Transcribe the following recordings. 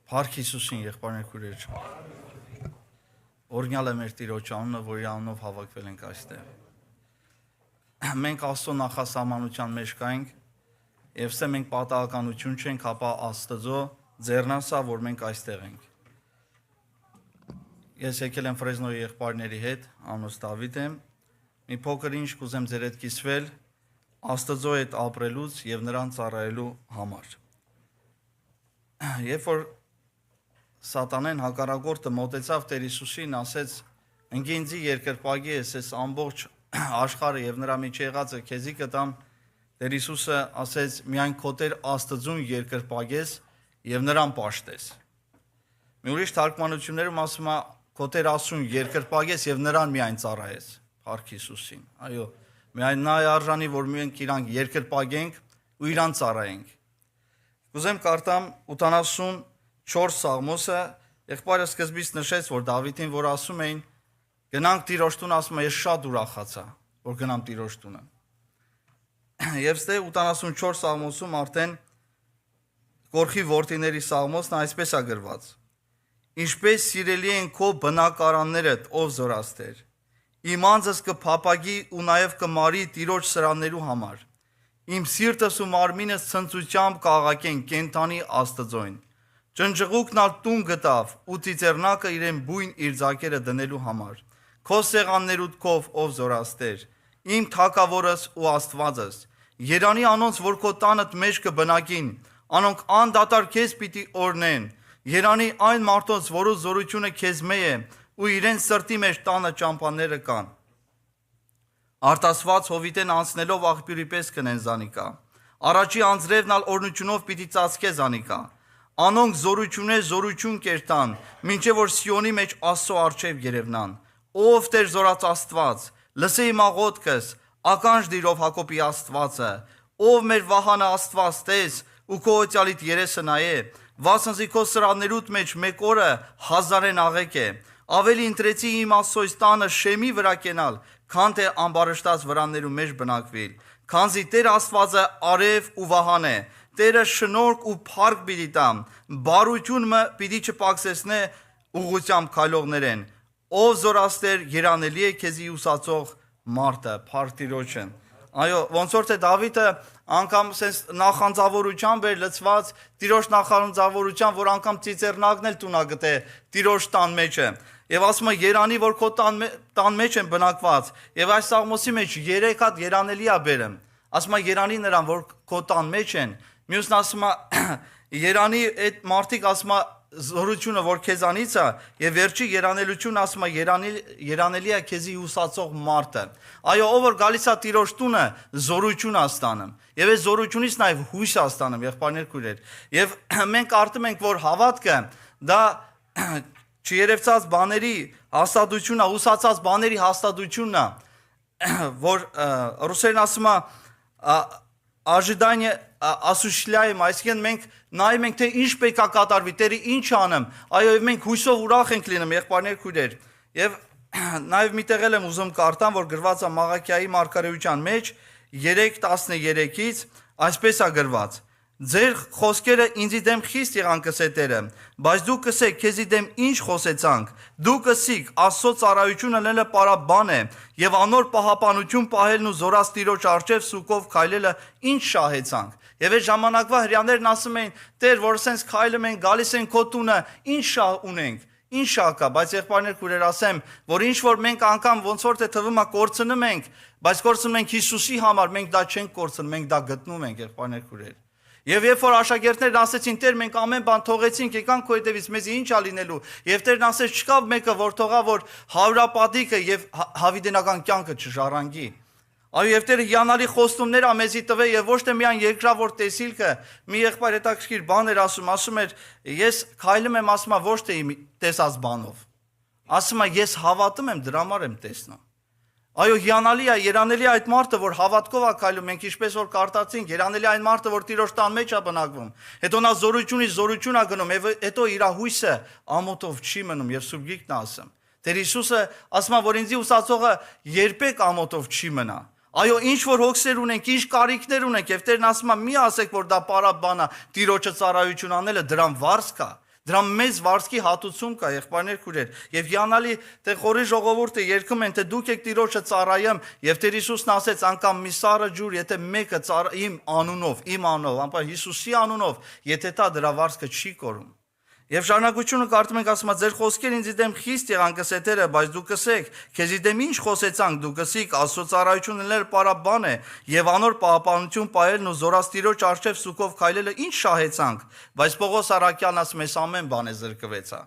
Փառք Հիսուսին, եղբայրներ քույրեր։ Օրհնյալ է մեր Տիրոջ անունը, որի անունով հավաքվել ենք այստեղ։ Մենք Աստծո նախասահմանության մեջ կայինք, եւ սա մենք պատահականություն չենք, ապա Աստծո ձեռնասա, որ մենք այստեղ ենք։ Ես եկել եմ Ֆրեզնոյի եղբայրների հետ, անունս Դավիթ եմ։ Մի փոքր ինչ կուզեմ ձեր հետ կիսվել Աստծո հետ ապրելուց եւ նրան ծառայելու համար։ Երբ որ Սատանեն հակառակորդը մոտեցավ Տեր Հիսուսին, ասեց. «Ընկի ինձի երկրպագի ես, այս ամբողջ աշխարհը եւ նրա մեջ եղածը քեզի կտամ»։ Տեր Հիսուսը ասեց. «Միայն քո Տեր Աստծուն երկրպագես եւ նրան պաշտես»։ Մի ուրիշ թարգմանություններում ասում է. «Քո Տեր Աստծուն երկրպագես եւ նրան միայն ծառայես»։ Փառք Հիսուսին։ Այո, միայն նա է արժանի, որ մենք իրան երկրպագենք ու իրան ծառայենք։ Կուզեմ կարդամ 84 Սաղմոսը, եղբայրը սկզբից նշեց, որ Դավիթին, որ ասում էին, գնանք Տիրոջ տուն, ասում է, ես շատ ուրախացա, որ գնամ Տիրոջ տունը։ Եվ ստե 84 Սաղմոսում արդեն Կորխի որդիների Սաղմոսն այսպես է գրված. «Ինչպես սիրելի են քո բնակարաններդ, ով զորաստեր, իմ անձս կփափագի ու նաև կմարի Տիրոջ սրաններու համար, իմ սիրտս ու մարմինս ցնծությամբ կաղաքեն կենթանի Աստծոյն։ Ճնճղուկն ալ տուն գտավ ու ծիծեռնակը իրեն բույն իր ձակերը դնելու համար։ Քո սեղաններուդ քով, ով զորաստեր, իմ թագավորս ու Աստվածս, երանի անոնց, որ քո տանդ մեջ կբնակին, անոնք անդադար քեզ պիտի օրնեն, երանի այն մարդոց, որու զորությունը քեզ մե է ու իրեն սրտի մեջ տանը ճամփաները կան։ Արտասված հովիտեն անցնելով աղբյուրի պես կնեն զանիկա, առաջի անձրևն ալ օրնությունով պիտի ծածկե զանիկա, անոնք զորություն կերտան, մինչև որ Սիոնի մեջ Աստծո առջև երևնան։ Ով Տեր զորած Աստված, լսե իմ աղոթքս, ականջ դիրով Հակոբի Աստվածը, ով մեր վահանը Աստված տես ու քո օծյալիդ երեսը նայե, վասնզի քո սրաններուդ մեջ մեկ օրը 1000 աղեկ է, ավելի ընտրեցի իմ Աստծոյս տանը շեմի վրա կենալ, քան թե ամբարշտած վրաններու մեջ բնակվիլ, քանզի Տեր Աստվածը արև ու վահան է, Տերը շնորհք ու փառք պիտի տամ, բարությունը պիտի չպակսեսնե ուղղությամբ քայլողներեն, ով զորաստեր երանելի է քեզի ուսացող մարդը, փառք Տիրոջն։ Այո, ոնց որ թե Դավիթը անգամ sense նախանձավորությամբ էր լցված, Տիրոջ նախանձավորությամբ, որ անգամ ծիծեռնակն էլ տունա գտե Տիրոջ տան մեջը։ Եվ ասում է երանի, որ քո տան մեջ են բնակված, եւ այս Սաղմոսի մեջ 3 հատ երանելի է բերեմ։ Ասում է երանի նրան, որ քո տան մեջ են, մյուսն ասում է երանի այդ մարդիկ ասում է զորությունը, որ քեզանից է, եւ վերջի երանելությունը ասում է երանելի է քեզի հուսացող մարդը։ Այո, ով որ գալիս է Տիրոջ տունը, զորություն է ստանում, եւ այս զորությունից նաեւ հույս է ստանում, եղբայրներ քույրեր։ Եվ մենք արդում ենք, որ հավատքը դա չերևծած բաների հաստատությունն է, ուսացած բաների հաստատությունն է, որ ռուսերեն ասում է ожидание осуществляем, այսինքն մենք նայում ենք, թե ինչ պետք է կատարվի, Տերը ինչ անեմ, այո, եւ մենք հույսով ուրախ ենք լինում, եղբայրներ քույրեր։ Եվ նաեւ մի տեղ եմ ուզում կարդամ, որ գրված է Մաղաքիայի մարգարեության մեջ 3:13-ից, այսպես է գրված. «Ձեր խոսքերը ինձի դեմ խիստ եղան կսե Տերը, բայց դու կսեք քեզի դեմ ինչ խոսեցանք, դու կսիկ Աստծո ծառայությունը լելը պարաբան է, եւ անոր պահապանություն պահելն ու զորած Տիրոջ առջև սուկով քայլելը ինչ շահեցանք»։ Եվ այդ ժամանակվա հрьяաներն ասում էին. «Տեր, որ սենց քայլում են, գալիս են քո տունը, ինչ շահ ունենք»։ Ինչ շահ կա, բայց եղբայրներ քույրեր ասեմ, որ ինչ որ մենք անգամ ոնց որ թե թվում է կորցնում ենք, բայց կորցնում ենք Հիսուսի համար, մենք դա չենք կորցնում, մենք դա գտնում ենք, եղբայրներ քույրեր։ Եվ երբ որ աշակերտներն ասեցին, Տեր, մենք ամեն բան թողեցինք, եկանք քո հետևից, մեզի ինչ ա լինելու։ Եվ Տերն ասեց, չկավ մեկը, որ թողա, որ հարուրապատիկը եւ հավիտենական կյանքը չժառանգի։ Այո, եւ Տերը հիանալի խոստումներ ա մեզի տվել եւ ոչ թե միայն երկրավոր տեսիլքը։ Մի եղբայր հետաքրքիր բան էր ասում էր, ես քայլում եմ, ասում է, ոչ թե իմ տեսած բանով։ Ասում է, ես հավատում եմ, դրա համար եմ տեսնում։ Այո, հիանալի է, երանելի է այդ մարդը, որ հավատքով է քայլում, մենք ինչպես որ կարդացինք, երանելի է այն մարդը, որ Տիրոջ տան մեջ է բնակվում։ Հետո նա զորությունից զորություն է գնում, եւ հետո իր հույսը ամոթով չի մնում, եւ Սուրբ Գիրքն է ասում։ Տեր Հիսուսը ասում է, որ ինձի ուսացողը երբեք ամոթով չի մնա։ Այո, ինչ որ հոգսեր ունենք, ինչ կարիքներ ունենք, եւ Տերն ասում է, մի ասեք, որ դա պարապ բան է, Տիրոջը ծառայություն անելը դրան վարձ կա, Դրա մեծ վարձքի հատուցում կա, եղբայրներ քույրեր, եւ հիանալի թե խորի ժողովուրդը երգում են, թե դուք եք Տիրոջը ծառայեմ, եւ Տեր Հիսուսն ասեց, անգամ մի սառը ջուր, եթե մեկը իմ անունով, անպայ Հիսուսի անունով, եթե դա դրա վարձքը չի կորում։ Եվ շարունակությունը կարդում ենք, ասում է, ձեր խոսքեր ինձ դեմ խիստ եղան կսեթերը, բայց դու կսեք, քեզի դեմ ինչ խոսեցանք, դու կսիկ, Աստծո ծառայություն լինել պարաբան է, եւ անոր պահապանություն պահելն ու զորաստիրոջ առջև սուկով քայլելը ինչ շահեցանք, բայց Պողոս Արաքյանն ասում է, ամեն բան է զրկվեցա,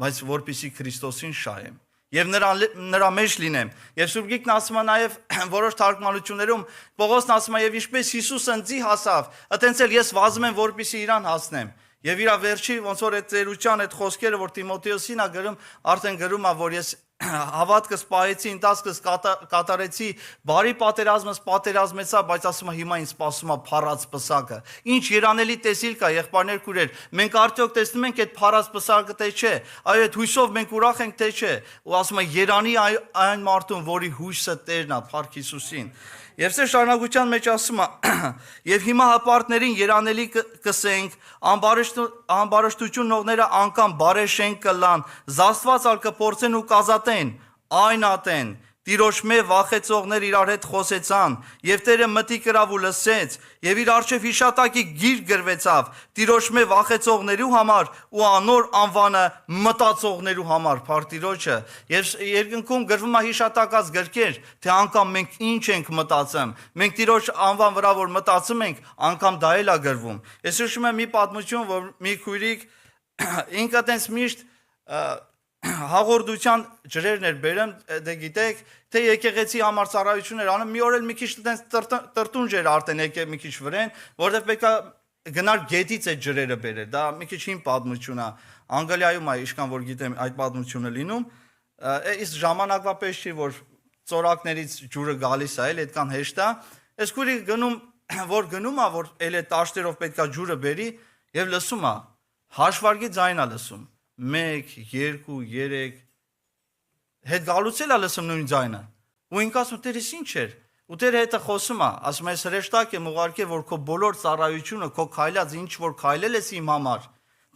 բայց որպեսզի Քրիստոսին շահեմ եւ նրա մեջ լինեմ։ Եվ Սուրբ Գիրքն ասում է նաեւ որոշ թարգմանություններում Պողոսն ասում է, եւ ինչպես Հիսուսը ընձի հասավ, այտենց էլ ես վազում եմ, որպեսզի իրան հասնեմ։ Եվ իր վերջի ոնց որ այդ ծերության այդ խոսքերը, որ Տիմոթեոսին է գրում, արդեն գրում է, որ ես հավատքս պահեցի, ընթացքս կատարեցի, բարի պատերազմս պատերազմեցա, բայց ասում է հիմա ինձ սպասում է փառած պսակը։ Ինչ երանելի տեսիլ կա, եղբայրներ քույրեր, մենք արդյոք տեսնում ենք այդ փառած պսակը, թե չէ։ Այո, այդ հույսով մենք ուրախ ենք, թե չէ։ Ու ասում է երանի այն մարդուն, որի հույսը Տերն է, Փառք Հիսուսին։ Եվ սա շարունակության մեջ ասում է. «Եվ հիմա հպարտներին երանելի կսենք, ամբարշտությունողները անգամ բարեշենք կլան, զաստված ալ կփորձեն ու կազատեն, այն ատեն, Տիրոջ մե վախեցողներ իրար հետ խոսեցան, եւ Տերը մտի կրավ ու լսեց, եւ իր առջև հիշատակի գիրք գրվեցավ, Տիրոջ մե վախեցողներու համար ու անոր անվանը մտածողներու համար, Փառք Տիրոջը, եւ երկնքում գրվում է հիշատակած գրքեր, թե անգամ մենք ինչ ենք մտածում, մենք Տիրոջ անվան վրա որ մտածում ենք, անգամ դա էլ է գրվում։ Ես հիշում եմ մի պատմություն, որ մի քույրիկ ինքը տենց միշտ հաղորդության ջրերն էր բերում, դե գիտեք, թե եկեղեցի համար ծառայություն էր անում, մի օր էլ մի քիչ տրտունջ էր արդեն եկել մի քիչ վրեն, որովհետև պետք է գնար գետից այդ ջրերը բերեր, դա մի քիչ հին պատմություն է, Անգլիայում է, իշքան որ գիտեմ այդ պատմությունը լինում, իսկ ժամանակվա պես չի, որ ծորակներից ջուրը գալիս է, էլ այդքան հեշտ է, այս քույրը գնում, որ գնում է, որ էլ այդ տաշտերով պետք է ջուրը բերի եւ լսում է, հաշվարկի ձայն է լսում 1, 2, 3 հետ գալուց էլ է լսում նույն ձայնը ու ինքը ասում Տերես ինչ էր ու Տերը հետը խոսում է ասում ես հրեշտակ եմ ուղարկել որ քո բոլոր ծառայությունը քո քայլած ինչ որ քայլել ես իմ համար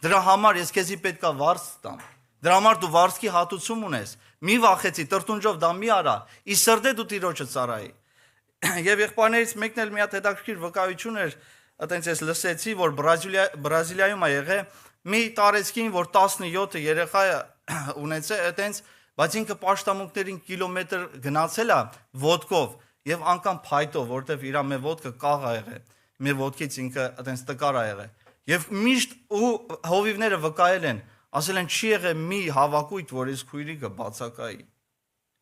դրա համար ես քեզի պետքա վարձ տամ դրա համար դու վարձքի հատուցում ունես մի վախեցի տրտունջով դա մի արա ի սրդե դու Տիրոջը ծառայի եւ եղբայրներից մեկն էլ մի հատ հետաքրքիր վկայություն էր այտենց ես լսեցի որ Բրազիլիայում է եղել մի տարեցկին, որ 17 երեխա ունեցել, այտենց, բայց ինքը պաշտամունքներին կիլոմետր գնացել է ոտքով եւ անգամ փայտով, որտեվ իր մեր ոտքը կաղ է եղել, մեր ոտքից ինքը այտենց տկար է եղել։ Եվ միշտ ու հովիվները վկայել են, ասել են չի եղել մի հավաքույթ, որ այս քույրիկը բացակայի։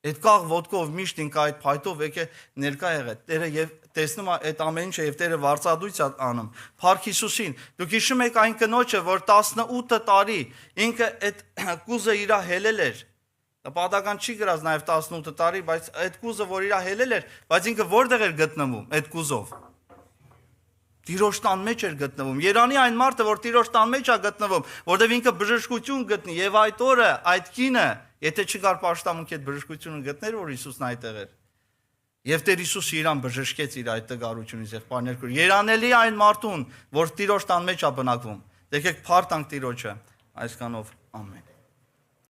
Այդ կաղ ոտքով միշտ ինքը այդ փայտով եկե ներկա եղել։ Տերը եւ տեսնում է այդ ամեն ինչը եւ Տերը վարձադույց է անում։ Փառք Հիսուսին։ Դուք հիշում եք այն կնոջը, որ 18 տարի ինքը այդ կուզը իր հելել էր։ Պատահական չի գրած նաեւ 18 տարի, բայց այդ կուզը, որ իր հելել էր, բայց ինքը որտեղ էր գտնվում այդ կուզով։ Տիրոջ տան մեջ էր գտնվում։ Երանի այն մարդը, որ Տիրոջ տան մեջ է գտնվում, որտեղ ինքը բժշկություն գտնի եւ այդ օրը այդ կինը, եթե չկար պաշտամունքի այդ բժշկությունը գտներ, որ Հիսուսն այդտեղ էր։ Եվ Տեր Հիսուսը իրան բժշկեց իր այդ տգարությունից եւ բաներ։ Երանելի այն մարդուն, որ Տիրոջ տան մեջ է բնակվում։ Եկեք փառտանք Տիրոջը այսքանով ամեն։